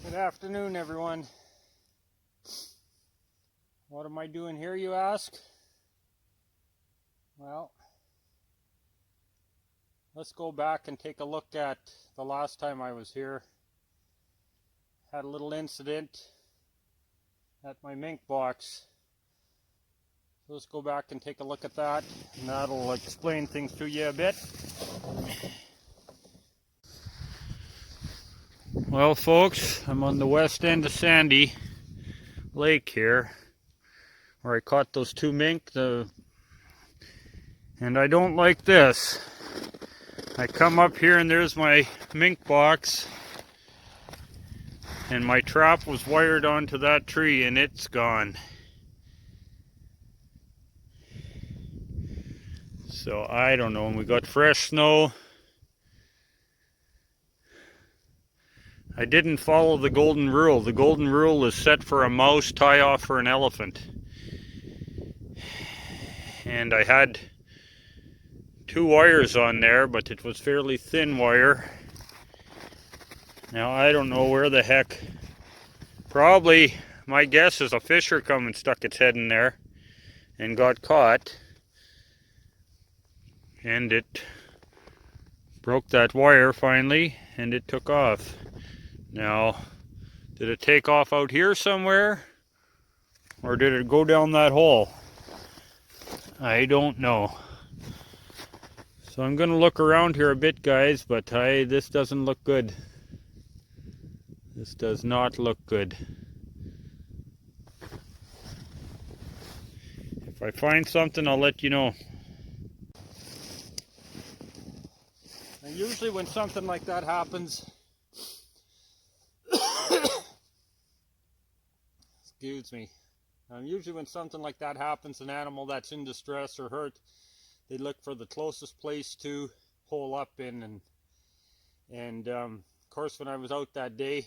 Good afternoon, everyone. What am I doing here, you ask? Well, let's go back and take a look at the last time I was here. Had a little incident at my mink box. So let's go back and take a look at that, and that'll explain things to you a bit. Well, folks, I'm on the west end of Sandy Lake here, where I caught those two mink, and I don't like this. I come up here and there's my mink box, and my trap was wired onto that tree and it's gone. So I don't know, and we got fresh snow. I didn't follow the golden rule. The golden rule is set for a mouse, tie off for an elephant. And I had two wires on there, but it was fairly thin wire. Now I don't know where the heck. Probably, my guess is a fisher come and stuck its head in there and got caught. And it broke that wire finally, and it took off. Now, did it take off out here somewhere, or did it go down that hole? I don't know. So I'm going to look around here a bit, guys, but this doesn't look good. This does not look good. If I find something, I'll let you know. And usually when something like that happens, excuse me. Usually when something like that happens, an animal that's in distress or hurt, they look for the closest place to hole up in. And of course, when I was out that day,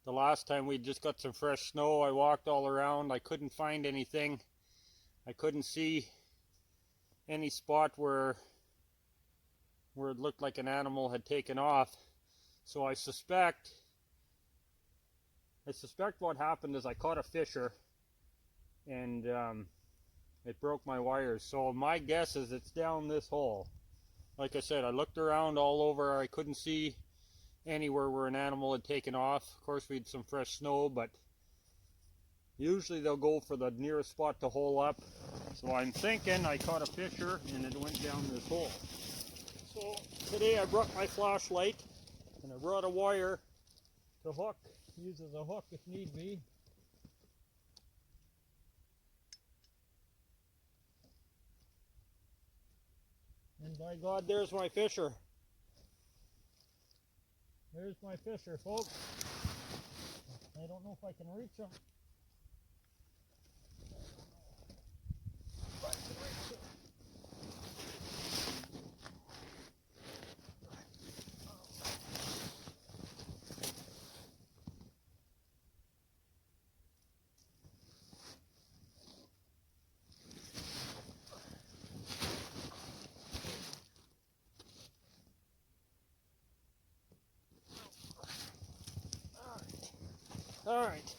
the last time we just got some fresh snow, I walked all around. I couldn't find anything. I couldn't see any spot where it looked like an animal had taken off. So I suspect what happened is I caught a fisher, and it broke my wires. So my guess is it's down this hole. Like I said, I looked around all over. I couldn't see anywhere where an animal had taken off. Of course, we had some fresh snow, but usually they'll go for the nearest spot to hole up. So I'm thinking I caught a fisher and it went down this hole. So today I brought my flashlight, and I brought a wire to hook, use as a hook if need be. And by God, there's my fisher. There's my fisher, folks. I don't know if I can reach him. If I can reach him. Alright,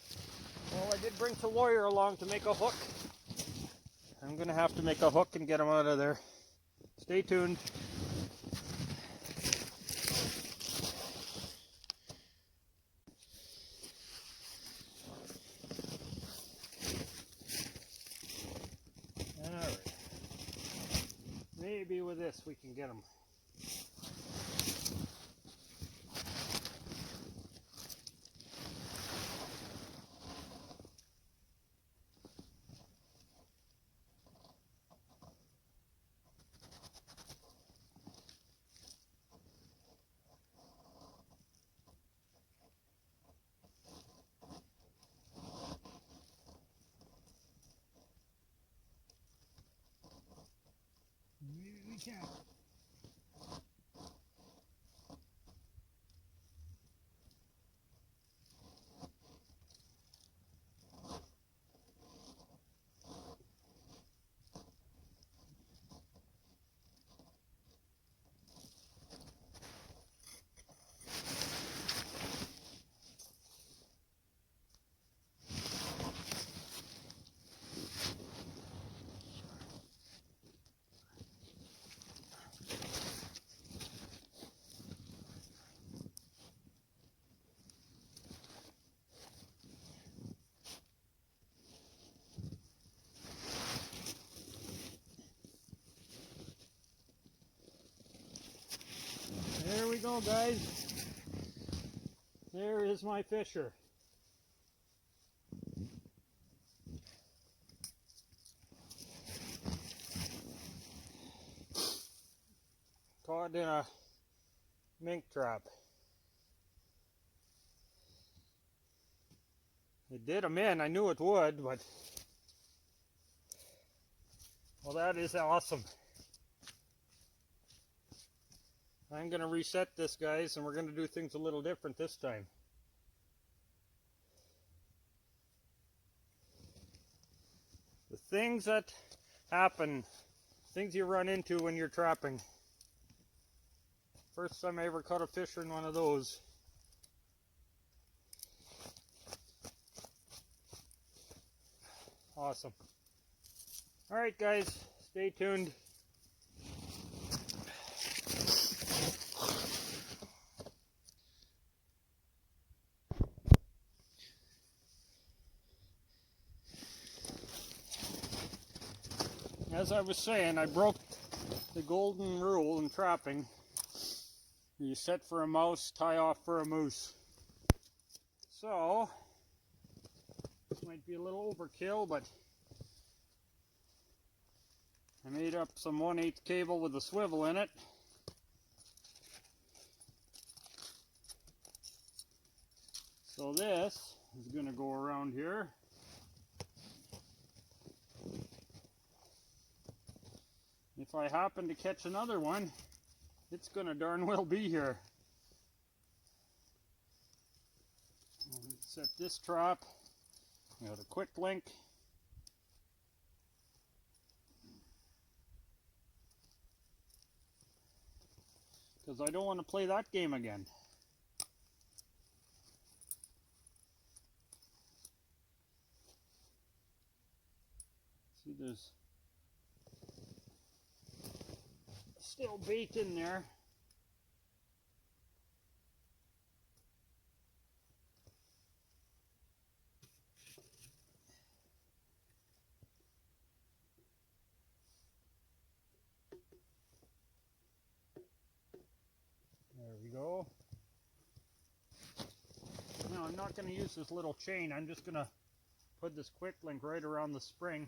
well, I did bring some wire along to make a hook. I'm going to have to make a hook and get him out of there. Stay tuned. Alright, maybe with this we can get him. Maybe we can. go, guys. There is my fisher. Caught in a mink trap. It did him in. I knew it would, but well, that is awesome. I'm going to reset this, guys, and we're going to do things a little different this time. The things that happen, things you run into when you're trapping. First time I ever caught a fish in one of those. Awesome. Alright guys, stay tuned. As I was saying, I broke the golden rule in trapping. You set for a mouse, tie off for a moose. So, this might be a little overkill, but I made up some 1/8 cable with a swivel in it. So this is going to go around here. If I happen to catch another one, it's going to darn well be here. Set this trap. Got a quick link. Because I don't want to play that game again. See, there's still bait in there. There we go. Now I'm not going to use this little chain. I'm just going to put this quick link right around the spring.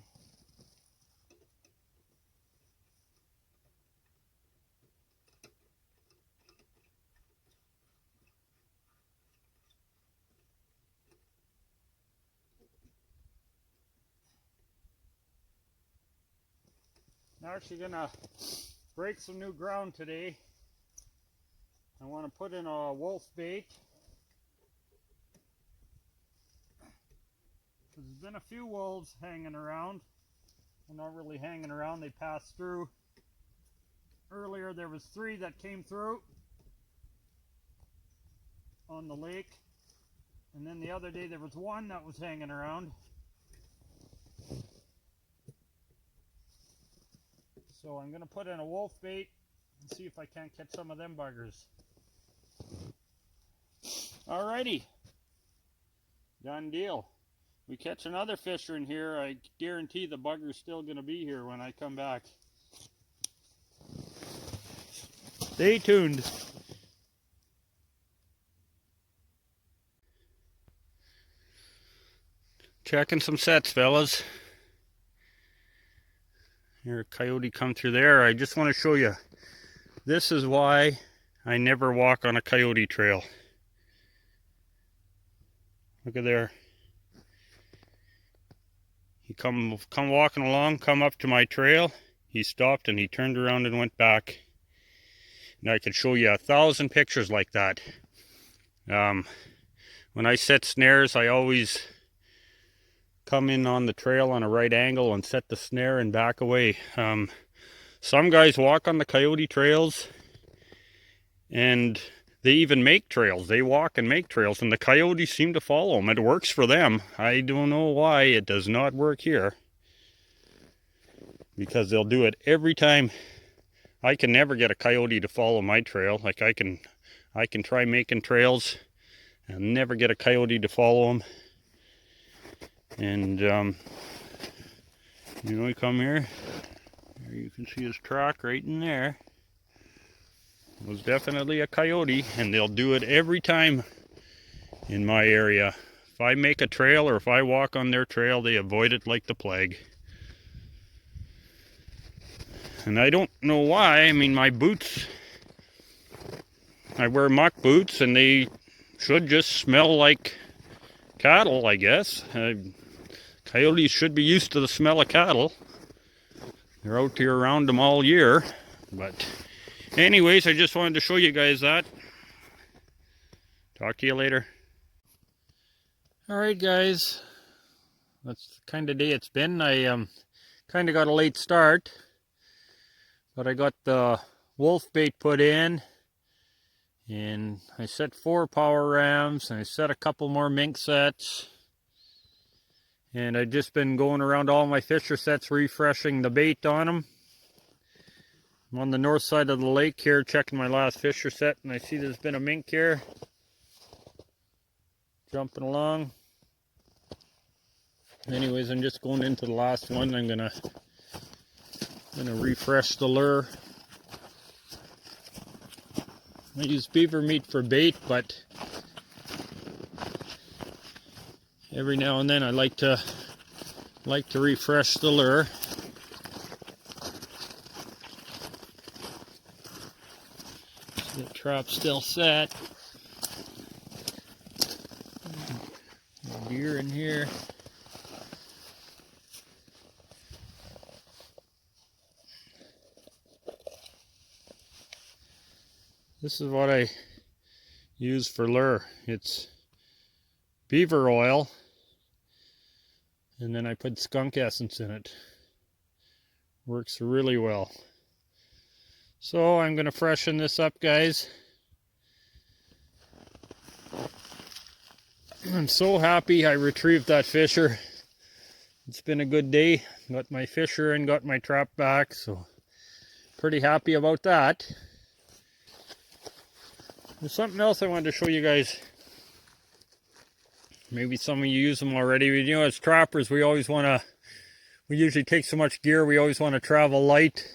I'm actually going to break some new ground today. I want to put in a wolf bait. There's been a few wolves hanging around. Well, not really hanging around, they passed through. Earlier there was 3 that came through on the lake. And then the other day there was 1 that was hanging around. So I'm going to put in a wolf bait and see if I can't catch some of them buggers. Alrighty. Done deal. We catch another fisher in here, I guarantee the bugger's still going to be here when I come back. Stay tuned. Checking some sets, fellas. Here a coyote come through there. I just want to show you. This is why I never walk on a coyote trail. Look at there. He come walking along, come up to my trail. He stopped and he turned around and went back. And I could show you 1,000 pictures like that. When I set snares, I always come in on the trail on a right angle and set the snare and back away. Some guys walk on the coyote trails and they even make trails. They walk and make trails and the coyotes seem to follow them. It works for them. I don't know why it does not work here. Because they'll do it every time. I can never get a coyote to follow my trail. Like I can try making trails and never get a coyote to follow them. And you come here. There you can see his track right in there. was definitely a coyote, and they'll do it every time in my area. If I make a trail or if I walk on their trail, they avoid it like the plague. And I don't know why. I mean, my boots, I wear muck boots, and they should just smell like cattle, I guess. Coyotes should be used to the smell of cattle. They're out here around them all year. But anyways, I just wanted to show you guys that. Talk to you later. Alright guys, that's the kind of day it's been. I kind of got a late start, but I got the wolf bait put in, and I set 4 power rams, and I set a couple more mink sets, and I've just been going around all my fisher sets refreshing the bait on them. I'm on the north side of the lake here checking my last fisher set, and I see there's been a mink here jumping along. Anyways, I'm just going into the last one. I'm gonna refresh the lure. I use beaver meat for bait, but every now and then I like to refresh the lure. The trap's still set. Deer in here. This is what I use for lure. It's beaver oil, and then I put skunk essence in it. Works really well. So I'm going to freshen this up, guys. I'm so happy I retrieved that fisher. It's been a good day. Got my fisher and got my trap back, so pretty happy about that. There's something else I wanted to show you guys. Maybe some of you use them already. You know, as trappers, we usually take so much gear, we always want to travel light.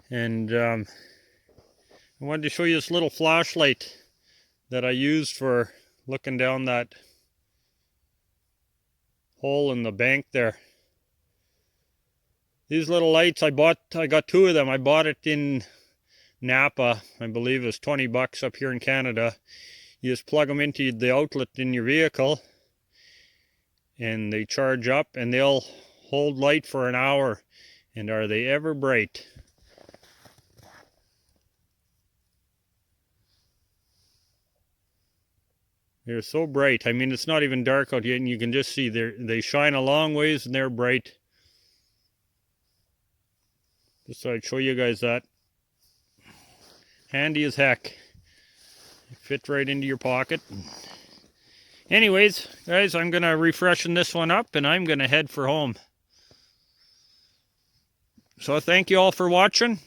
And I wanted to show you this little flashlight that I used for looking down that hole in the bank there. These little lights I got 2 of them. I bought it in Napa, I believe it was 20 bucks up here in Canada. You just plug them into the outlet in your vehicle, and they charge up, and they'll hold light for an hour. And are they ever bright? They're so bright. I mean, it's not even dark out yet, and you can just see they shine a long ways, and they're bright. Just thought I'd show you guys that. Handy as heck. Fit right into your pocket. Anyways, guys, I'm going to refreshen this one up, and I'm going to head for home. So thank you all for watching.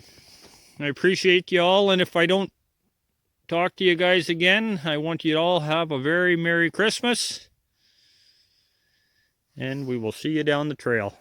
I appreciate you all, and if I don't talk to you guys again, I want you to all have a very Merry Christmas, and we will see you down the trail.